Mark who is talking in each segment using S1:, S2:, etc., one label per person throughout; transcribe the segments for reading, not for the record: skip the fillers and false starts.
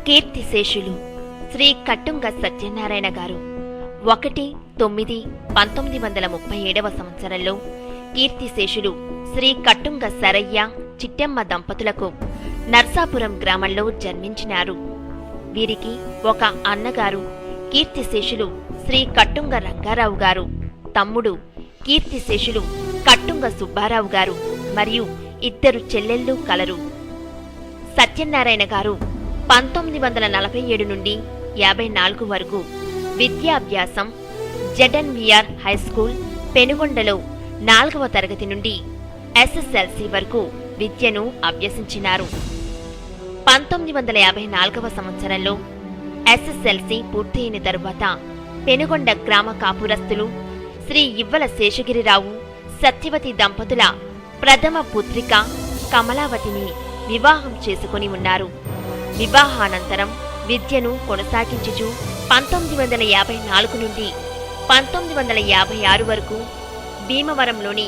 S1: కీర్తిశేషులు శ్రీ కట్టుంగ సత్యనారాయణ గారు 1-9-1937 సంవత్సరంలో కీర్తిశేషులు శ్రీ కట్టుంగ సరయ్య చిట్టెమ్మ దంపతులకు నర్సాపురం గ్రామంలో జన్మించినారు. వీరికి ఒక అన్నగారు కీర్తిశేషులు శ్రీ కట్టుంగ రంగారావు గారు, తమ్ముడు కీర్తిశేషులు కట్టుంగ సుబ్బారావు గారు మరియు 2 చెల్లెళ్ళు కలరు. సత్యనారాయణ గారు 1947 నుండి 54 వరకు విద్యాభ్యాసం జెడ్ఎన్వీఆర్ హైస్కూల్ పెనుగొండలో 4వ తరగతి నుండి ఎస్ఎస్ఎల్సీ వరకు విద్యను అభ్యసించినారు. 1954 సంవత్సరంలో ఎస్ఎస్ఎల్సీ పూర్తయిన తరువాత పెనుగొండ గ్రామ కాపురస్తులు శ్రీ ఇవ్వల శేషగిరిరావు సత్యవతి దంపతుల ప్రథమ పుత్రిక కమలావతిని వివాహం చేసుకుని ఉన్నారు. వివాహానంతరం విద్యను కొనసాగించుచు 1954 నుండి 1956 వరకు భీమవరంలోని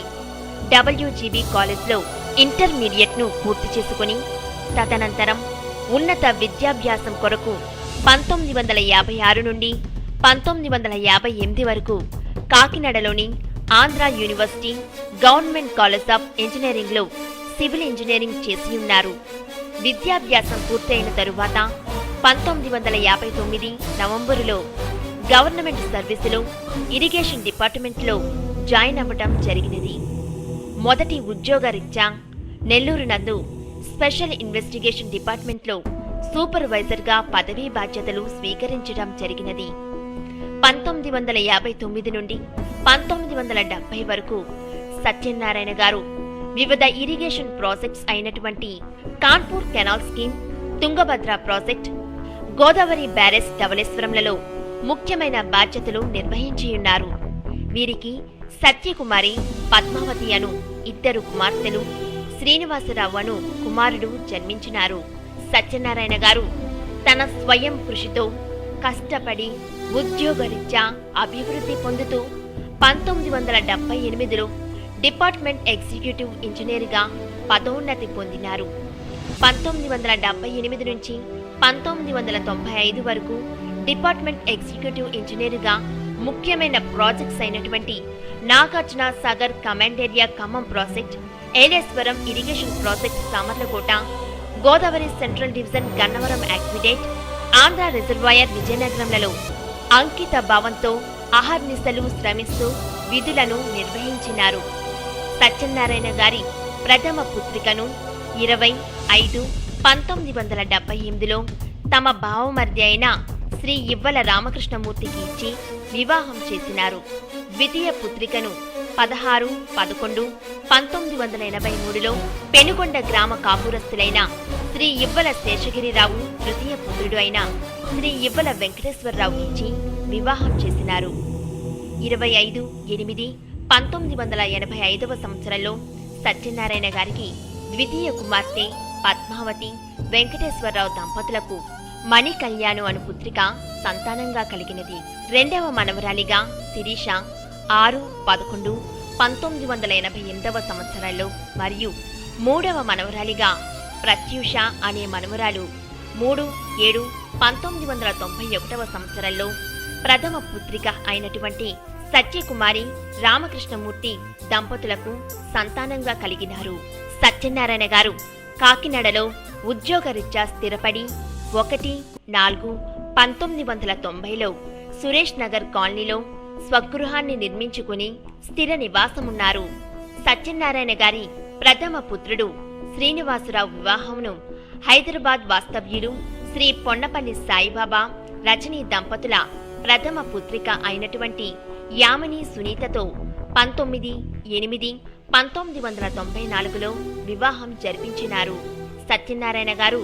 S1: WGB కాలేజ్లో ఇంటర్మీడియట్ను పూర్తి చేసుకుని తదనంతరం ఉన్నత విద్యాభ్యాసం కొరకు 1956 నుండి 1958 వరకు కాకినాడలోని Andhra university government college of ఇంజనీరింగ్లో సివిల్ ఇంజనీరింగ్ చేసి ఉన్నారు. విద్యాభ్యాసం పూర్తయిన తరువాత 1959 నవంబరులో గవర్నమెంట్ సర్వీసులో ఇరిగేషన్ డిపార్ట్మెంట్లో జాయిన్ అవ్వటం జరిగినది. మొదటి ఉద్యోగరీత్యా నెల్లూరు నందు స్పెషల్ ఇన్వెస్టిగేషన్ డిపార్ట్మెంట్లో సూపర్వైజర్గా పదవీ బాధ్యతలు స్వీకరించడం జరిగినది. 1959 నుండి 1970 వరకు సత్యనారాయణ గారు వివిధ ఇరిగేషన్ ప్రాజెక్ట్స్ అయినటువంటి Kanpur canal scheme, Tungabhadra project, Godavari barrage ధవళేశ్వరంలలో ముఖ్యమైన బాధ్యతలు నిర్వహించియున్నారు. వీరికి సత్యకుమారి, పద్మావతి అను 2 కుమార్తెలు, శ్రీనివాసరావు అను కుమారుడు జన్మించినారు. సత్యనారాయణ గారు తన స్వయం కృషితో కష్టపడి ఉద్యోగరీత్యా అభివృద్ధి పొందుతూ 1978లో డిపార్ట్మెంట్ ఎగ్జిక్యూటివ్ ఇంజనీర్గా పదోన్నతి పొందినారు. 1978 నుంచి 1995 వరకు డిపార్ట్మెంట్ ఎగ్జిక్యూటివ్ ఇంజనీర్గా ముఖ్యమైన ప్రాజెక్ట్స్ అయినటువంటి Nagarjuna Sagar command area Khammam project, Eleswaram irrigation project Samarlakota, Godavari central division Gannavaram aqueduct, Andhra reservoir విజయనగరంలలో అంకిత భావంతో అహర్నిశలు శ్రమిస్తూ విధులను నిర్వహించినారు. సత్యనారాయణ గారి ప్రథమ పుత్రికను 20-5-1978లో తమ భావమర్ది అయిన శ్రీ ఇవ్వల రామకృష్ణమూర్తికి ఇచ్చి వివాహం చేసినారు. ద్వితీయ పుత్రికను 16-11-1983లో పెనుగొండ గ్రామ కాపురస్తులైన శ్రీ ఇవ్వల శేషగిరిరావు తృతీయ పుత్రుడు అయిన శ్రీ ఇవ్వల వెంకటేశ్వరరావుకి ఇచ్చి వివాహం చేసినారు. 25-8-1985 సంవత్సరంలో సత్యనారాయణ గారికి ద్వితీయ కుమార్తె పద్మావతి, వెంకటేశ్వరరావు దంపతులకు మణి కళ్యాణు అను పుత్రిక సంతానంగా కలిగినది. రెండవ మనవరాలిగా శిరీష 6-11-1988 సంవత్సరాల్లో మరియు మూడవ మనవరాలిగా ప్రత్యూష అనే మనవరాలు 3-7-1991 సంవత్సరంలో ప్రథమ పుత్రిక అయినటువంటి సత్యకుమారి రామకృష్ణమూర్తి దంపతులకు సంతానంగా కలిగినారు. సత్యనారాయణ గారు కాకినాడలో ఉద్యోగరీత్యా స్థిరపడి 1-4-1990లో సురేష్ నగర్ కాలనీలో స్వగృహాన్ని నిర్మించుకుని స్థిర నివాసమున్నారు. సత్యనారాయణ గారి ప్రథమ పుత్రుడు శ్రీనివాసరావు వివాహమును హైదరాబాద్ వాస్తవ్యులు శ్రీ పొన్నపల్లి సాయిబాబా రజనీ దంపతుల ప్రథమ పుత్రిక అయినటువంటి యామిని సునీతతో 19-8-1994లో వివాహం జరిపించినారు. సత్యనారాయణ గారు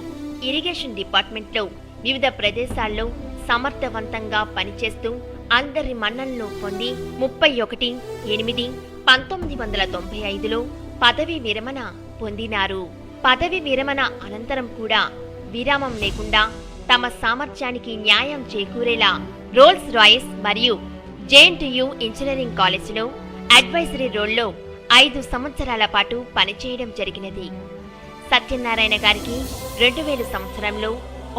S1: ఇరిగేషన్ డిపార్ట్మెంట్లో వివిధ ప్రదేశాల్లో సమర్థవంతంగా పనిచేస్తూ అందరి మన్ననలను పొంది 31-8-1995లో పదవీ విరమణ పొందినారు. పదవీ విరమణ అనంతరం కూడా విరామం లేకుండా తమ సామర్థ్యానికి న్యాయం చేకూరేలా రోల్స్ రాయిస్ మరియు JNTU ఇంజనీరింగ్ కాలేజీలో అడ్వైజరీ రోల్లో 5 సంవత్సరాల పాటు పనిచేయడం జరిగినది. సత్యనారాయణ గారికి 2000 సంవత్సరంలో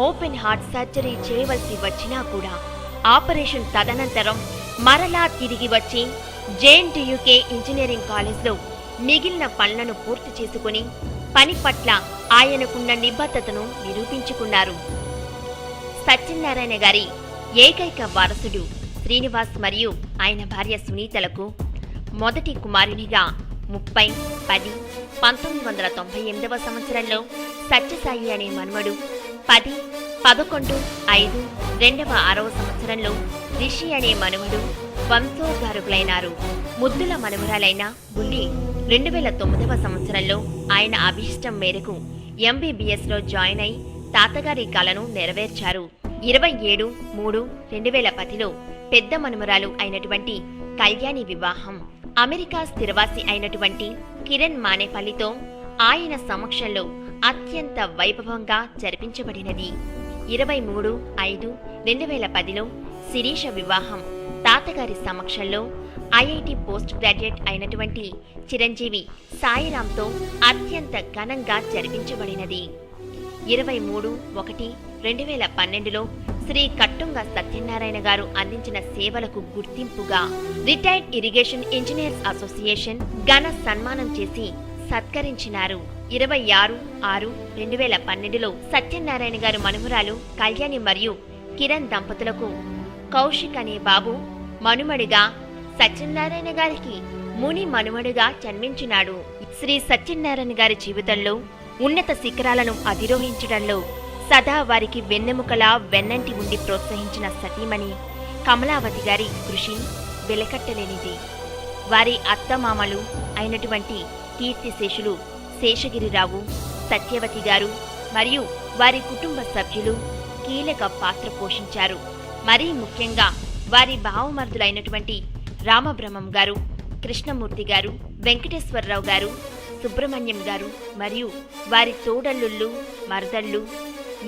S1: ఓపెన్ హార్ట్ సర్జరీ చేయవలసి వచ్చినా కూడా ఆపరేషన్ తదనంతరం మరలా తిరిగి వచ్చి JNTUK ఇంజనీరింగ్ కాలేజ్లో మిగిలిన పనులను పూర్తి చేసుకుని పని పట్ల ఆయనకున్న నిబద్ధతను నిరూపించుకున్నారు. సత్యనారాయణ గారి ఏకైక వారసుడు శ్రీనివాస్ మరియు ఆయన భార్య సునీతలకు మొదటి కుమారునిగా 30-10-1998 సంవత్సరంలో సత్యసాయి అనే మనుమడు, 10-11-5-2006 సంవత్సరంలో రిషి అనే మనుమడు వంశోద్ధారకులైనారు. ముద్దుల మనుమరాలైన బుల్లి 2009 సంవత్సరంలో ఆయన అభిష్టం మేరకు MBBSలో జాయిన్ అయి తాతగారి కలను నెరవేర్చారు. 27-3-2010లో పెద్ద మనుమరాలు అయినటువంటి కళ్యాణి వివాహం అమెరికా స్థిరవాసి అయినటువంటి కిరణ్ మానేపల్లితో ఆయన సమక్షంలో అత్యంత వైభవంగా జరిపించబడినది. 23-5-2010లో శిరీష వివాహం తాతగారి సమక్షంలో IIT పోస్ట్ గ్రాడ్యుయేట్ అయినటువంటి చిరంజీవి సాయిరాంతో అత్యంత ఘనంగా జరిపించబడినది. 23-1-2012లో శ్రీ కట్టుంగ సత్యనారాయణ గారు అందించిన సేవలకు గుర్తింపుగా రిటైర్డ్ ఇరిగేషన్ ఇంజనీర్స్ అసోసియేషన్ ఘన సన్మానం చేసి సత్కరించినారు. 26-6-2012లో సత్యనారాయణ గారు మనుమరాలు కళ్యాణి మరియు కిరణ్ దంపతులకు కౌశిక్ అనే బాబు మనుమడిగా, సత్యనారాయణ గారికి ముని మనుమడుగా జన్మించినాడు. శ్రీ సత్యనారాయణ గారి జీవితంలో ఉన్నత శిఖరాలను అధిరోహించడంలో సదా వారికి వెన్నెముకలా వెన్నంటి ఉండి ప్రోత్సహించిన సతీమణి కమలావతి గారి కృషి వెలకట్టలేనిది. వారి అత్తమామలు అయినటువంటి కీర్తిశేషులు శేషగిరిరావు, సత్యవతి గారు మరియు వారి కుటుంబ సభ్యులు కీలక పాత్ర పోషించారు. మరీ ముఖ్యంగా వారి భావమర్దులైనటువంటి రామబ్రహ్మం గారు, కృష్ణమూర్తి గారు, వెంకటేశ్వరరావు గారు, సుబ్రహ్మణ్యం గారు మరియు వారి తోడల్లుళ్ళు, మరదళ్ళు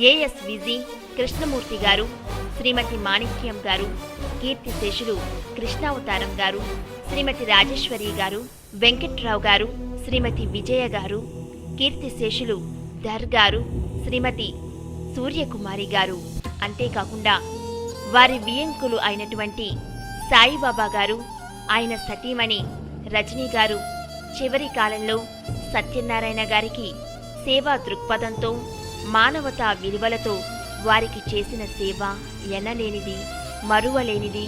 S1: ASVG కృష్ణమూర్తి గారు, శ్రీమతి మాణిక్యం గారు, కీర్తిశేషులు కృష్ణావతారం గారు, శ్రీమతి రాజేశ్వరి గారు, వెంకట్రావు గారు, శ్రీమతి విజయ గారు, కీర్తిశేషులు ధర్ గారు, శ్రీమతి సూర్యకుమారి గారు, అంతేకాకుండా వారి వియంకులు అయినటువంటి సాయిబాబా గారు, ఆయన సతీమణి రజనీ గారు చివరి కాలంలో సత్యనారాయణ గారికి సేవా దృక్పథంతో, మానవతా విలువలతో వారికి చేసిన సేవ ఎనలేనిది, మరువలేనిది,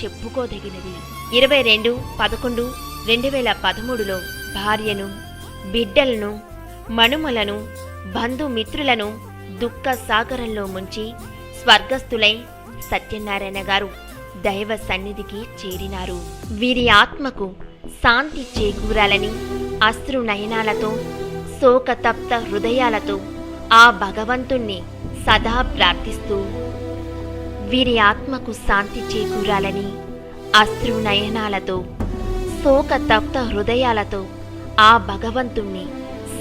S1: చెప్పుకోదగినది. 22-11-2013లో భార్యను, బిడ్డలను, మనుమలను, బంధుమిత్రులను దుఃఖ సాగరంలో ముంచి స్వర్గస్థులై సత్యనారాయణ గారు దైవ సన్నిధికి చేరినారు. వీరి ఆత్మకు శాంతి చేకూరాలని అశ్రు నయనాలతో, శోకతప్త హృదయాలతో ఆ భగవంతుణ్ణి సదా ప్రార్థిస్తూ, వీరి ఆత్మకు శాంతి చేకూరాలని అశ్రు నయనాలతో, శోకతప్త హృదయాలతో ఆ భగవంతుణ్ణి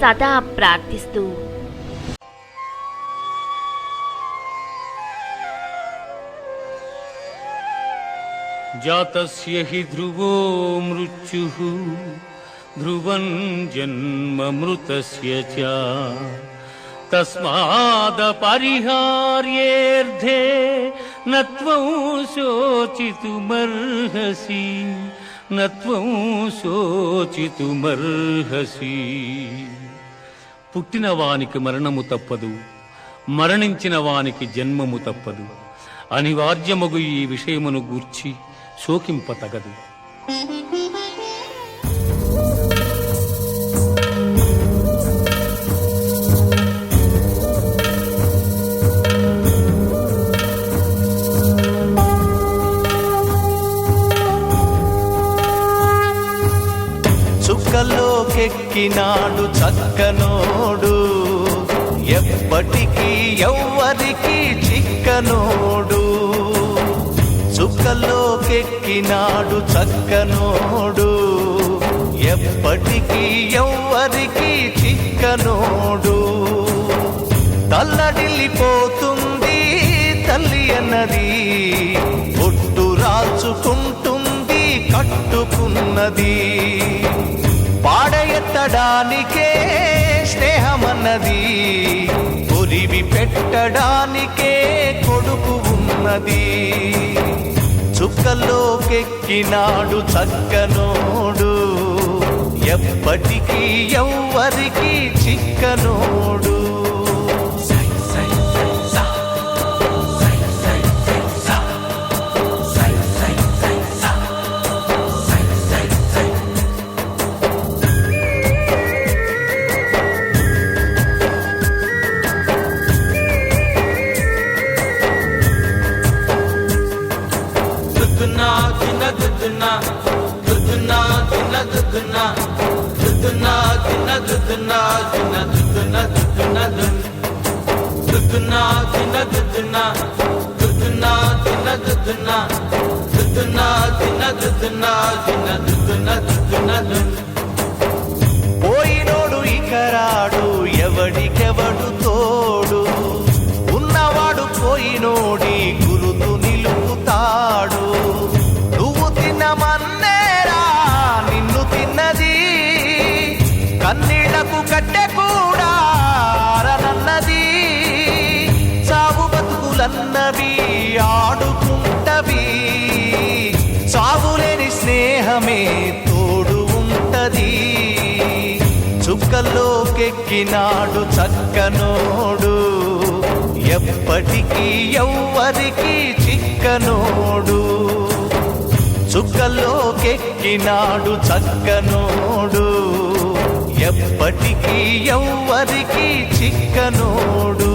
S1: సదా ప్రార్థిస్తూ
S2: జాతస్య హి ధ్రువో మృత్యుః ధ్రువం జన్మమృతస్య చ తస్మాదపరిహార్యేర్థే నత్వం శోచితుమర్హసి నత్వం శోచితుమర్హసి. పుట్టిన వానికి మరణము తప్పదు, మరణించిన వానికి జన్మము తప్పదు. అనివార్యమగు ఈ విషయమును గూర్చి శోకింపతగదు.
S3: చుక్కలోకెక్కినాడు చక్కనోడు, ఎప్పటికీ ఎవ్వరికి చిక్కనోడు. చుక్కలోకెక్కినాడు చక్కనోడు, ఎప్పటికీ ఎవ్వరికి చిక్కనోడు. తల్లడిల్లిపోతుంది తల్లి అన్నది, ఒట్టు రాచుకుంటుంది కట్టుకున్నది. పాడెత్తడానికే స్నేహమన్నది, పొరి ముడివి పెట్టడానికే కొడుకు ఉన్నది. చుక్కల్లోకెక్కినాడు చక్కనోడు, ఎప్పటికీ ఎవ్వరికి చిక్కనోడు. పోయినోడు ఇకరాడు, ఎవడికెవడు తోడు, ఉన్నవాడు పోయినోడి గురుతు నిలుపుతాడు. నువ్వు తిన్నమన్నేరా నిన్ను తిన్నది, కన్నీళ్లకు కట్టె కూడా ఆరనన్నది. సాగు బతుకులన్నవి ఆడుకుంటవి, సాగులేని స్నేహమే తోడు ఉంటది. చుక్కల్లోకెక్కినాడు చక్కనోడు, ఎప్పటికీ ఎవ్వరికి చిక్కనోడు. చుక్కల్లోకెక్కినాడు చక్కనోడు, ఎప్పటికీ ఎవ్వరికి చిక్కనోడు.